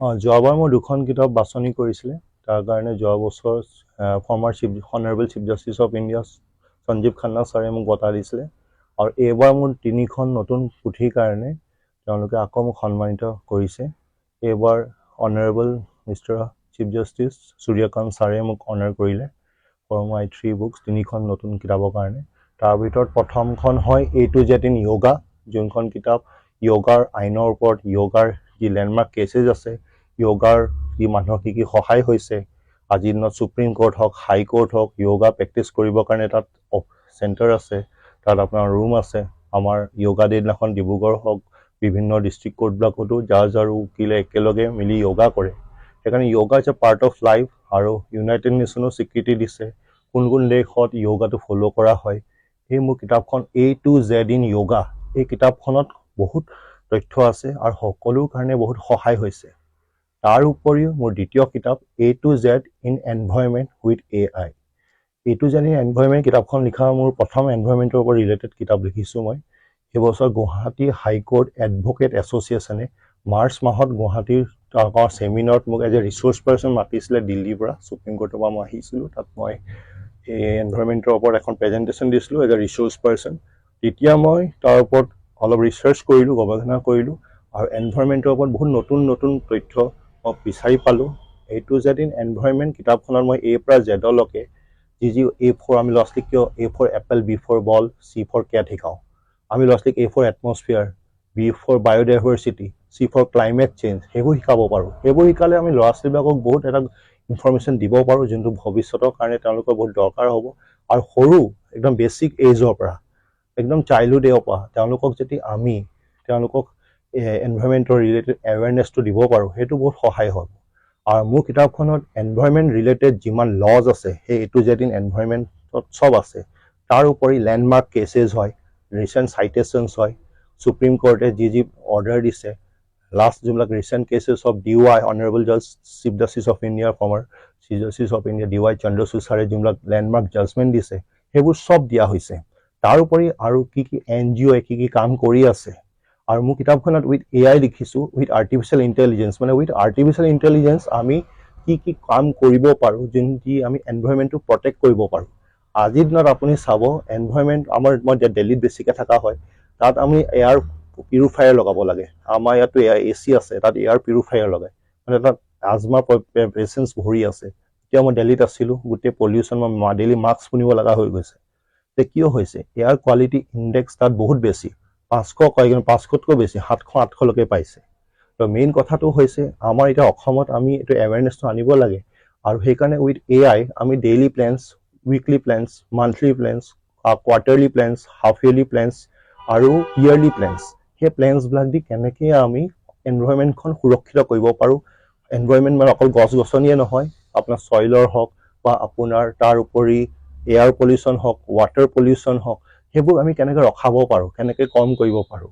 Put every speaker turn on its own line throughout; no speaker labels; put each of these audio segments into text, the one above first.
যোৱাবাৰ মই দুখন কিতাপ বাছনি কৰিছিলে তাৰ কাৰণে যোৱা বছৰ former honourable chief justice of India Sanjiv Khanna ছাৰে মোক বঁটা দিছিলে আৰু এইবাৰ মোৰ তিনিখন নতুন পুথিৰ কাৰণে তেওঁলোকে আকৌ মোক সন্মানিত কৰিছে। এইবাৰ honourable mister chief justice Suryakanta ছাৰে মোক অনাৰ কৰিলে ফৰ মাই 3 বুকছ তিনিখন নতুন কিতাপৰ কাৰণে। তাৰ ভিতৰত প্ৰথমখন হয় A to Z in yoga, যোনখন কিতাপ য়োগাৰ আইনৰ ওপৰত, য়োগাৰ যি লেণ্ডমাৰ্ক কেছেছ আছে, য়োগাৰ যি মানুহৰ কি সহায় হৈছে, আজিৰ দিনত সুপ্ৰিম কোৰ্ট হওক, হাই কোৰ্ট হওক, য়োগা প্ৰেক্টিছ কৰিবৰ কাৰণে তাত চেণ্টাৰ আছে, তাত আপোনাৰ ৰুম আছে। আমাৰ য়োগা ডে দিনাখন ডিব্ৰুগড় হওক, বিভিন্ন ডিষ্ট্ৰিক্ট কোৰ্টবিলাকতো যাৰ উকিলে একেলগে মিলি য়োগা কৰে। সেইকাৰণে yoga is a part of life আৰু ইউনাইটেড নেশ্যনেও স্বীকৃতি দিছে কোন কোন দেশত য়োগাটো ফ'ল' কৰা হয়। এই মোৰ কিতাপখন A to Z in yoga, এই কিতাপখনত বহুত তথ্য আছে আৰু সকলোৰ কাৰণে বহুত সহায় হৈছে। তাৰ উপৰিও মোৰ দ্বিতীয় কিতাপ A to Z in environment with AI। A to Z in environment কিতাপখন লিখা মোৰ প্ৰথম এনভাইৰনমেণ্টৰ ওপৰত ৰিলেটেড কিতাপ লিখিছোঁ মই। সেইবছৰ গুৱাহাটী হাইকোৰ্ট এডভকেট এছ'চিয়েশ্যনে মাৰ্চ মাহত গুৱাহাটীৰ ছেমিনাৰত মোক এজ এ ৰিচোৰ্চ পাৰ্চন মাতিছিলে দিল্লীৰ পৰা, সুপ্ৰিম কোৰ্টৰ পৰা মই আহিছিলোঁ। তাত মই এই এনভাইৰনমেণ্টৰ ওপৰত এখন প্ৰেজেণ্টেশ্যন দিছিলোঁ এজ এ ৰিচোৰ্চ পাৰ্চন। তেতিয়া মই তাৰ ওপৰত অলপ ৰিচাৰ্চ কৰিলোঁ, গৱেষণা কৰিলোঁ আৰু এনভাইৰনমেণ্টৰ ওপৰত বহুত নতুন নতুন তথ্য মই বিচাৰি পালোঁ। A to Z in environment কিতাপখনত মই A পৰা জেডলৈকে যি A4 আমি ল'ৰা ছোৱালীক কিয় A for Apple, B for ball, C for কেট শিকাওঁ। আমি ল'ৰা ছোৱালীক A for এটমছফিয়াৰ, B for biodiversity, C for climate change সেইবোৰ শিকাব পাৰোঁ। সেইবোৰ শিকালে আমি ল'ৰা ছোৱালীবিলাকক বহুত এটা ইনফৰমেশ্যন দিব পাৰোঁ যোনটো ভৱিষ্যতৰ কাৰণে তেওঁলোকৰ বহুত দৰকাৰ হ'ব। আৰু সৰু একদম বেছিক এজৰ পৰা, একদম চাইল্ডহুড এজৰ পৰা তেওঁলোকক যদি আমি তেওঁলোকক এনভাইৰনমেণ্টৰ ৰিলেটেড এৱেৰনেছটো দিব পাৰোঁ, সেইটো বহুত সহায় হ'ব। আৰু মোৰ কিতাপখনত এনভাইৰনমেণ্ট ৰিলেটেড যিমান লজ আছে সেই A to Z in এনভাইৰনমেণ্টত চব আছে। তাৰ উপৰি লেণ্ডমাৰ্ক কেছেছ হয়, ৰিচেণ্ট চাইটেশ্যনছ হয়, সুপ্ৰিম কোৰ্টে যি অৰ্ডাৰ দিছে, লাষ্ট যোনবিলাক recent cases of DY honourable chief justice of India former chief justice of India DY Chandrachud ছাৰে যোনবিলাক লেণ্ডমাৰ্ক জাজমেণ্ট দিছে সেইবোৰ চব দিয়া হৈছে। তাৰ উপৰি আৰু কি NGOয়ে কি কাম কৰি আছে। আৰু মোৰ কিতাপখনত উইথ AI লিখিছোঁ, উইথ আৰ্টিফিচিয়েল ইণ্টেলিজেঞ্চ, মানে উইথ আৰ্টিফিচিয়েল ইণ্টেলিজেঞ্চ আমি কি কাম কৰিব পাৰোঁ যোনটি আমি এনভাইৰনমেণ্টটো প্ৰটেক্ট কৰিব পাৰোঁ। আজিৰ দিনত আপুনি চাব এনভাইৰনমেণ্ট মই দিল্লীত বেছিকৈ থকা হয়, তাত আমি এয়াৰ পিউৰিফায়াৰ লগাব লাগে। আমাৰ ইয়াতো AC আছে, তাত এয়াৰ পিউৰিফায়াৰ লগায়, মানে তাত আজমাৰ পেচেণ্টছ ভৰি আছে। এতিয়া মই দিল্লীত আছিলোঁ, গোটেই পলিউশ্যন, মই ডেইলি মাস্ক পিন্ধিব লগা হৈ গৈছে। তে কিয় হৈছে? এয়াৰ কোৱালিটি ইণ্ডেক্স তাত বহুত বেছি, 500 কয়, কিন্তু 500তকৈ বেছি, 700-800লৈকে পাইছে। তো মেইন কথাটো হৈছে আমাৰ এতিয়া অসমত আমি এইটো এৱেৰনেছটো আনিব লাগে আৰু সেইকাৰণে উইথ AI আমি daily planes, weekly planes, monthly planes, quarterly planes, half yearly planes আৰু ইয়াৰলি প্লেনছ, সেই প্লেনছবিলাক দি কেনেকৈ আমি এনভাইৰনমেণ্টখন সুৰক্ষিত কৰিব পাৰোঁ। এনভাইৰনমেণ্ট মানে অকল গছ গছনিয়ে নহয়, আপোনাৰ ছইলৰ হওক বা আপোনাৰ তাৰ উপৰি এয়াৰ পলিউশ্যন হওক, ৱাটাৰ পলিউশ্যন হওক, সেইবোৰ আমি কেনেকৈ ৰখাব পাৰোঁ, কেনেকৈ কম কৰিব পাৰোঁ।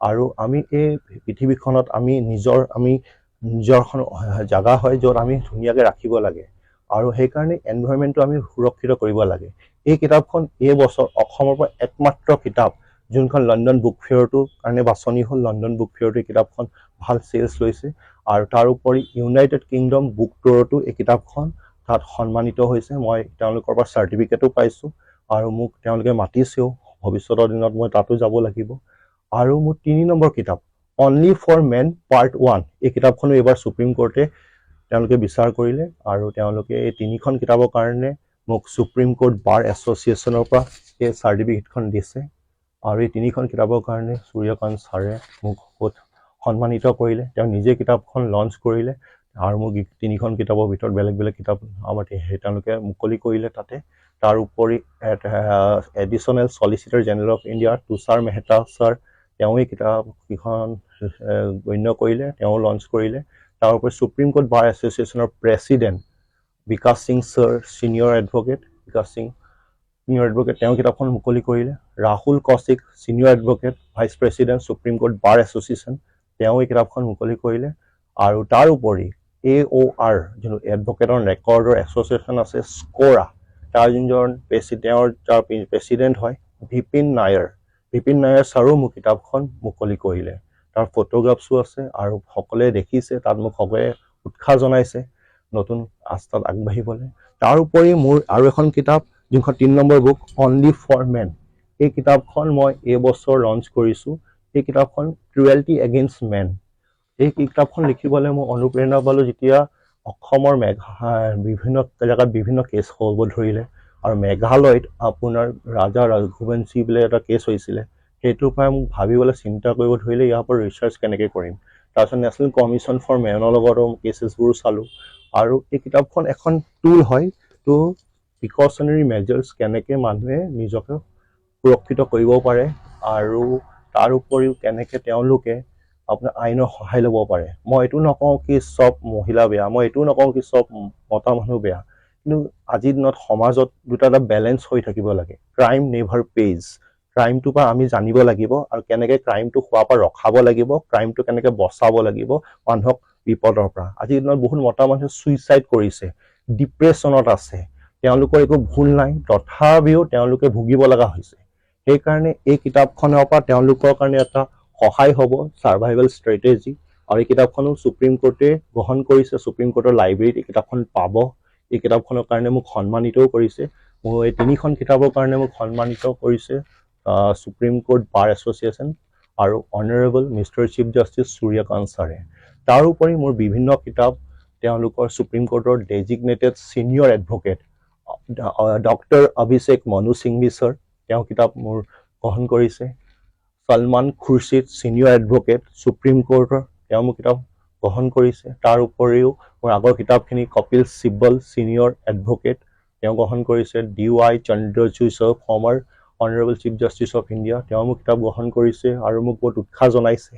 আৰু আমি এই পৃথিৱীখনত আমি নিজৰখন জেগা হয় য'ত আমি ধুনীয়াকৈ ৰাখিব লাগে আৰু সেইকাৰণে এনভাইৰনমেণ্টটো আমি সুৰক্ষিত কৰিব লাগে। এই কিতাপখন এই বছৰ অসমৰ পৰা একমাত্ৰ কিতাপ যোনখন লণ্ডন বুক ফেয়াৰটোৰ কাৰণে বাছনি হ'ল। লণ্ডন বুক ফেয়াৰটো এই কিতাপখন ভাল চেলছ লৈছে আৰু তাৰ উপৰি ইউনাইটেড কিংডম বুক টুৰতো এই কিতাপখন তাত সন্মানিত হৈছে। মই তেওঁলোকৰ পৰা চাৰ্টিফিকেটো পাইছোঁ আৰু মোক তেওঁলোকে মাতিছেও, ভৱিষ্যতৰ দিনত মই তাতো যাব লাগিব। আৰু মোৰ 3 নম্বৰ কিতাপ অনলি ফৰ মেন পাৰ্ট 1, এই কিতাপখনো এইবাৰ সুপ্ৰিম কোৰ্টে তেওঁলোকে বিচাৰ কৰিলে আৰু তেওঁলোকে এই 3খন কিতাপৰ কাৰণে মোক সুপ্ৰিম কোৰ্ট বাৰ এছ'চিয়েশ্যনৰ পৰা এই চাৰ্টিফিকেটখন দিছে। আৰু এই 3খন কিতাপৰ কাৰণে সূৰ্যকান্ত ছাৰে মোক বহুত সন্মানিত কৰিলে। তেওঁ নিজে কিতাপখন লঞ্চ কৰিলে আৰু মোক 3খন কিতাপৰ ভিতৰত বেলেগ বেলেগ কিতাপ আমাৰ তেওঁলোকে মুকলি কৰিলে তাতে। তাৰ উপৰি এডিশ্যনেল চলিচিটৰ general of India Tushar Mehta sir, তেওঁ এই কিতাপকেইখন গণ্য কৰিলে, তেওঁ লঞ্চ কৰিলে। তাৰ উপৰি সুপ্ৰিম কোৰ্ট বাৰ এছ'চিয়েশ্যনৰ president Vikash Singh sir, senior advocate তেওঁ কিতাপখন মুকলি কৰিলে। Rahul Kaushik, senior advocate, vice president supreme court bar association, তেওঁ এই কিতাপখন মুকলি কৰিলে। আৰু তাৰ উপৰি AOR যোনটো এডভকেটৰ ৰেকৰ্ডৰ এছ'চিয়েশ্যন আছে, স্ক'ৰা, তাৰ যোনজন তাৰ প্ৰেছিডেণ্ট হয় ভিপিন নায়াৰ ছাৰো মোৰ কিতাপখন মুকলি কৰিলে। তাৰ ফটোগ্ৰাফছো আছে আৰু সকলোৱে দেখিছে, তাত মোক সকলোৱে উৎসাহ জনাইছে নতুন ৰাস্তাত আগবাঢ়িবলৈ। তাৰ উপৰি মোৰ আৰু এখন কিতাপ, যোনখন 3 number book, only for men. এই কিতাপখন মই এইবছৰ লঞ্চ কৰিছোঁ। এই কিতাপখন ক্ৰুৱেল্টি এগেইনষ্ট মেন। এই কিতাপখন লিখিবলৈ মই অনুপ্ৰেৰণা পালোঁ যেতিয়া অসমৰ বিভিন্ন জেগাত বিভিন্ন কেছ হ'ব ধৰিলে, আৰু মেঘালয়ত আপোনাৰ ৰাজা ৰঘুবংশী বুলি এটা কেছ হৈছিলে। সেইটোৰ পৰাই মোক ভাবিবলৈ চিন্তা কৰিব ধৰিলে ইয়াৰ পৰা ৰিচাৰ্চ কেনেকৈ কৰিম। তাৰপিছত নেশ্যনেল কমিশ্যন ফৰ মেনৰ লগতো কেছেছবোৰ চালোঁ। আৰু এই কিতাপখন এখন টুল হয় টু প্ৰিকশ্যনেৰী মেজাৰ্ছ, কেনেকৈ মানুহে নিজকে সুৰক্ষিত কৰিব পাৰে আৰু তাৰ উপৰিও কেনেকৈ তেওঁলোকে আপোনাৰ আইনৰ সহায় ল'ব পাৰে। মই এইটো নকওঁ কি চব মহিলা বেয়া, মই এইটো নকওঁ কি চব মতা মানুহ বেয়া, কিন্তু আজিৰ দিনত সমাজত দুটা বেলেঞ্চ হৈ থাকিব লাগে। Crime never page. ক্ৰাইমটোৰ পৰা আমি জানিব লাগিব আৰু কেনেকৈ ক্ৰাইমটো হোৱাৰ পৰা ৰখাব লাগিব, ক্ৰাইমটো কেনেকৈ বচাব লাগিব মানুহক বিপদৰ পৰা। আজিৰ দিনত বহুত মতা মানুহে ছুইচাইড কৰিছে, ডিপ্ৰেশ্যনত আছে, তেওঁলোকৰ একো ভুল নাই, তথাপিও তেওঁলোকে ভুগিব লগা হৈছে। সেইকাৰণে এই কিতাপখনৰ পৰা তেওঁলোকৰ কাৰণে এটা সহায় হ'ব, ছাৰ্ভাইভেল ষ্ট্ৰেটেজি। আৰু এই কিতাপখনো সুপ্ৰিম কোৰ্টে গ্ৰহণ কৰিছে, সুপ্ৰিম কোৰ্টৰ লাইব্ৰেৰীত এই কিতাপখন পাব। এই কিতাপখনৰ কাৰণে মোক সন্মানিতও কৰিছে। মোৰ এই 3খন কিতাপৰ কাৰণে মোক সন্মানিত কৰিছে সুপ্ৰিম কোৰ্ট বাৰ এছ'চিয়েশ্যন আৰু honourable mister chief justice Surya Kant ছাৰে। তাৰোপৰি মোৰ বিভিন্ন কিতাপ তেওঁলোকৰ সুপ্ৰিম কোৰ্টৰ designated senior advocate doctor Abhishek Manu Singhvi sir, তেওঁ কিতাপ মোৰ গ্ৰহণ কৰিছে। Salman Khurshid senior advocate supreme কোৰ্টৰ, তেওঁ মোৰ কিতাপ গ্ৰহণ কৰিছে। তাৰ উপৰিও মোৰ আগৰ কিতাপখিনি কপিল চিব্বল ছিনিয়ৰ এডভকেট, তেওঁ গ্ৰহণ কৰিছে। DY Chandrachud sir, former honourable chief justice of India, তেওঁ মোৰ কিতাপ গ্ৰহণ কৰিছে আৰু মোক বহুত উৎসাহ জনাইছে।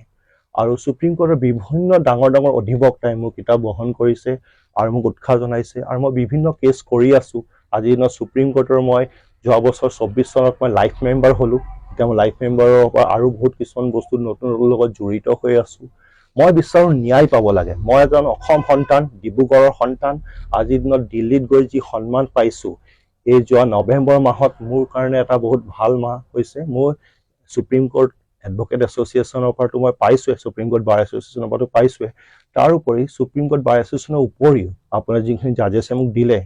আৰু সুপ্ৰিম কোৰ্টৰ বিভিন্ন ডাঙৰ ডাঙৰ অধিবক্তাই মোৰ কিতাপ গ্ৰহণ কৰিছে আৰু মোক উৎসাহ জনাইছে। আৰু মই বিভিন্ন কেছ কৰি আছোঁ। আজিৰ দিনত সুপ্ৰিম কোৰ্টৰ মই যোৱা বছৰ 24 চনত মই লাইফ মেম্বাৰ হ'লোঁ। এতিয়া মই লাইফ মেম্বাৰৰ পৰা আৰু বহুত কিছুমান বস্তু নতুন লগত জড়িত হৈ আছোঁ। মই বিচাৰোঁ ন্যায় পাব লাগে। মই এজন অসম সন্তান, ডিব্ৰুগড়ৰ সন্তান। আজিৰ দিনত দিল্লীত গৈ যি সন্মান পাইছোঁ, এই যোৱা নৱেম্বৰ মাহত মোৰ কাৰণে এটা বহুত ভাল মাহ হৈছে। মোৰ সুপ্ৰিম কোৰ্ট এডভকেট এছ'চিয়েশ্যনৰ পৰাতো মই পাইছোঁৱে, সুপ্ৰিম কোৰ্ট বাৰ এছ'চিয়েশ্যনৰ পৰাতো পাইছোঁৱে। তাৰোপৰি সুপ্ৰিম কোৰ্ট বাৰ এছ'চিয়েশ্যনৰ উপৰিও আপোনাৰ যিখিনি জাজেছে মোক দিলে,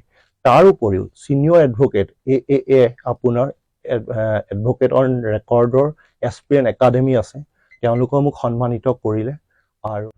তাৰ উপৰিও ছিনিয়ৰ এডভকেট AAA আপোনাৰ এডভকেট অন ৰেকৰ্ডৰ এছপিএন একাডেমি আছে, তেওঁলোকেও মোক সন্মানিত কৰিলে। আৰু